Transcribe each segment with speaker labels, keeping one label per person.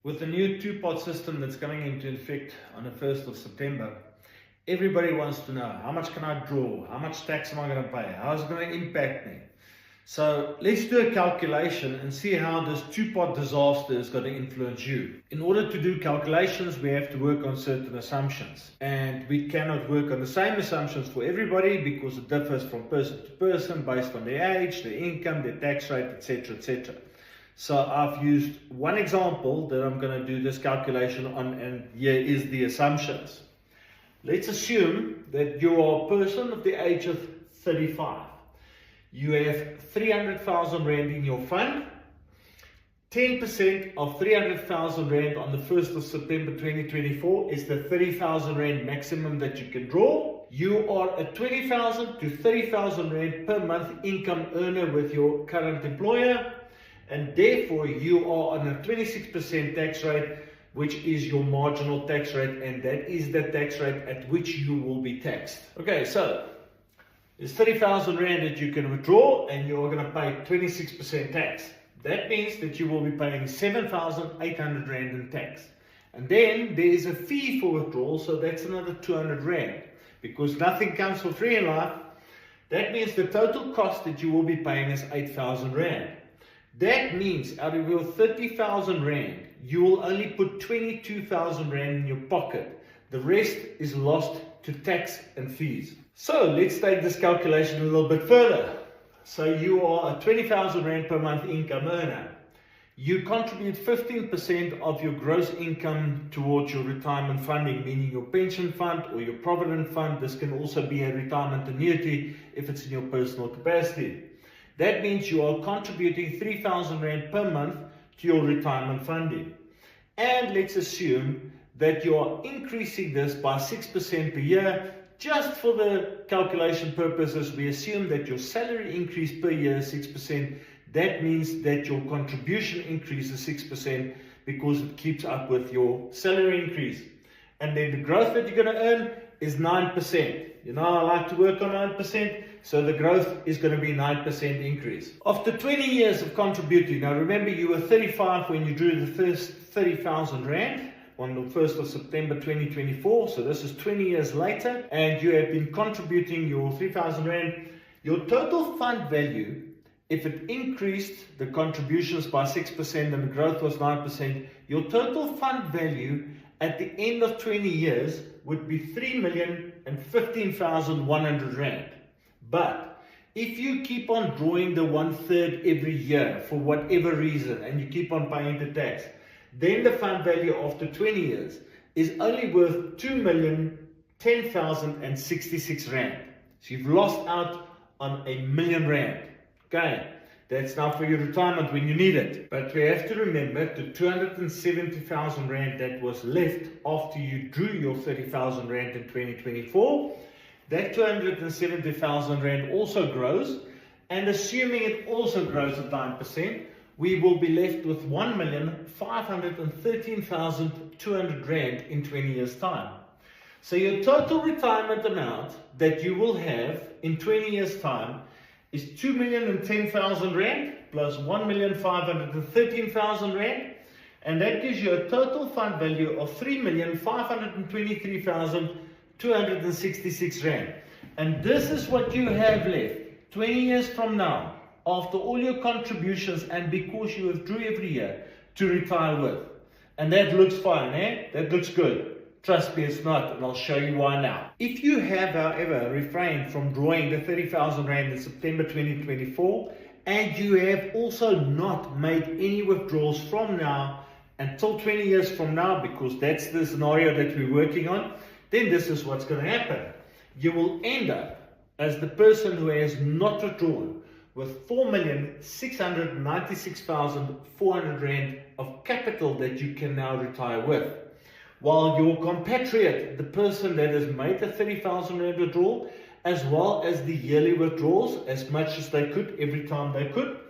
Speaker 1: With the new two-pot system that's coming into effect on the 1st of September, everybody wants to know, how much can I draw? How much tax am I going to pay? How is it going to impact me? So let's do a calculation and see how this two-pot disaster is going to influence you. In order to do calculations, we have to work on certain assumptions. And we cannot work on the same assumptions for everybody because it differs from person to person based on their age, their income, their tax rate, etc., etc. So I've used one example that I'm going to do this calculation on, and here is the assumptions. Let's assume that you are a person of the age of 35. You have 300,000 Rand in your fund. 10% of 300,000 Rand on the 1st of September 2024 is the 30,000 Rand maximum that you can draw. You are a 20,000 to 30,000 Rand per month income earner with your current employer, and therefore you are on a 26% tax rate, which is your marginal tax rate, and that is the tax rate at which you will be taxed. Okay, so there's 30,000 Rand that you can withdraw, and you're going to pay 26% tax. That means that you will be paying 7,800 Rand in tax. And then there is a fee for withdrawal, so that's another 200 Rand. Because nothing comes for free in life, that means the total cost that you will be paying is 8,000 Rand. That means out of your 30,000 Rand, you will only put 22,000 Rand in your pocket. The rest is lost to tax and fees. So let's take this calculation a little bit further. So you are a 20,000 Rand per month income earner. You contribute 15% of your gross income towards your retirement funding, meaning your pension fund or your provident fund. This can also be a retirement annuity if it's in your personal capacity. That means you are contributing 3,000 Rand per month to your retirement funding. And let's assume that you are increasing this by 6% per year. Just for the calculation purposes, we assume that your salary increase per year is 6%. That means that your contribution increase is 6% because it keeps up with your salary increase. And then the growth that you're going to earn is 9%. You know, I like to work on 9%. So the growth is going to be 9% increase. After 20 years of contributing, now remember you were 35 when you drew the first 30,000 Rand on the 1st of September 2024. So this is 20 years later, and you have been contributing your 3,000 Rand. Your total fund value, if it increased the contributions by 6% and the growth was 9%, your total fund value at the end of 20 years would be 3,015,100 Rand. But if you keep on drawing the 1/3 every year for whatever reason and you keep on paying the tax, then the fund value after 20 years is only worth 2,010,066 Rand. So you've lost out on R1,000,000. Okay, that's now for your retirement when you need it. But we have to remember the 270,000 Rand that was left after you drew your 30,000 Rand in 2024. That 270,000 Rand also grows, and assuming it also grows at 9%, we will be left with 1,513,200 Rand in 20 years' time. So your total retirement amount that you will have in 20 years' time is 2,010,000 Rand plus 1,513,000 Rand, and that gives you a total fund value of 3,523,266 Rand. And this is what you have left 20 years from now, after all your contributions and because you withdrew every year, to retire with. And that looks fine, eh? That looks good. Trust me, it's not, and I'll show you why now. If you have, however, refrained from drawing the 30,000 Rand in September 2024, and you have also not made any withdrawals from now until 20 years from now, because that's the scenario that we're working on, then this is what's going to happen. You will end up as the person who has not withdrawn with 4,696,400 Rand of capital that you can now retire with. While your compatriot, the person that has made the 30,000 Rand withdrawal, as well as the yearly withdrawals, as much as they could every time they could,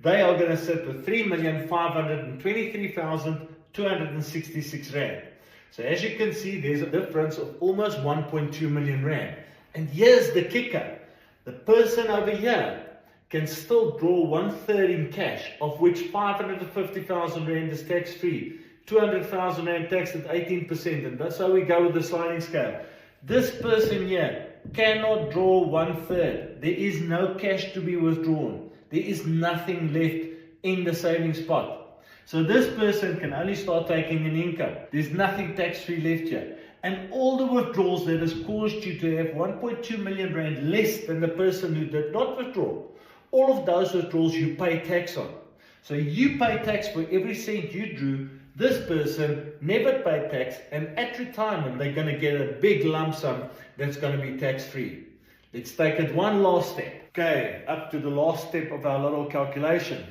Speaker 1: they are going to sit with 3,523,266 Rand. So as you can see, there's a difference of almost 1.2 million Rand. And here's the kicker. The person over here can still draw 1/3 in cash, of which 550,000 Rand is tax-free, 200,000 rand taxed at 18%, and that's how we go with the sliding scale. This person here cannot draw 1/3. There is no cash to be withdrawn. There is nothing left in the savings pot. So this person can only start taking an income. There's nothing tax-free left here. And all the withdrawals that has caused you to have 1.2 million rand less than the person who did not withdraw, all of those withdrawals you pay tax on. So you pay tax for every cent you drew. This person never paid tax, and at retirement they're going to get a big lump sum that's going to be tax-free. Let's take it one last step. Okay, up to the last step of our little calculation.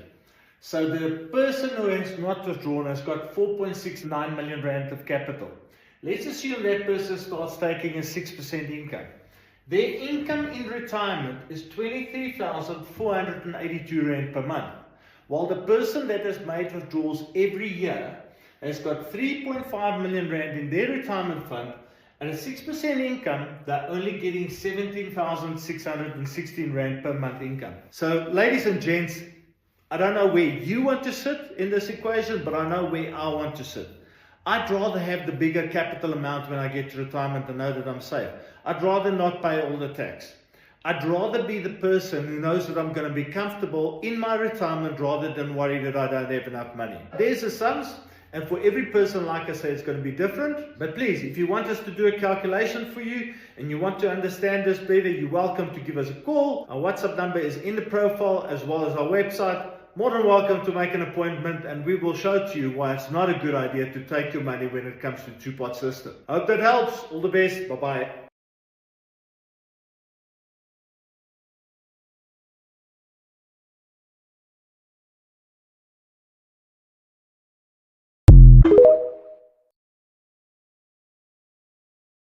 Speaker 1: So the person who has not withdrawn has got 4.69 million rand of capital. Let's assume that person starts taking a 6% income. Their income in retirement is 23,482 rand per month, while the person that has made withdrawals every year has got 3.5 million rand in their retirement fund. At a 6% income, they're only getting 17,616 rand per month income. So, ladies and gents, I don't know where you want to sit in this equation, but I know where I want to sit. I'd rather have the bigger capital amount when I get to retirement and know that I'm safe. I'd rather not pay all the tax. I'd rather be the person who knows that I'm going to be comfortable in my retirement rather than worry that I don't have enough money. There's the sums. And for every person, like I say, it's going to be different. But please, if you want us to do a calculation for you and you want to understand this better, you're welcome to give us a call. Our WhatsApp number is in the profile as well as our website. More than welcome to make an appointment, and we will show to you why it's not a good idea to take your money when it comes to two-pot system. I hope that helps. All the best. Bye-bye.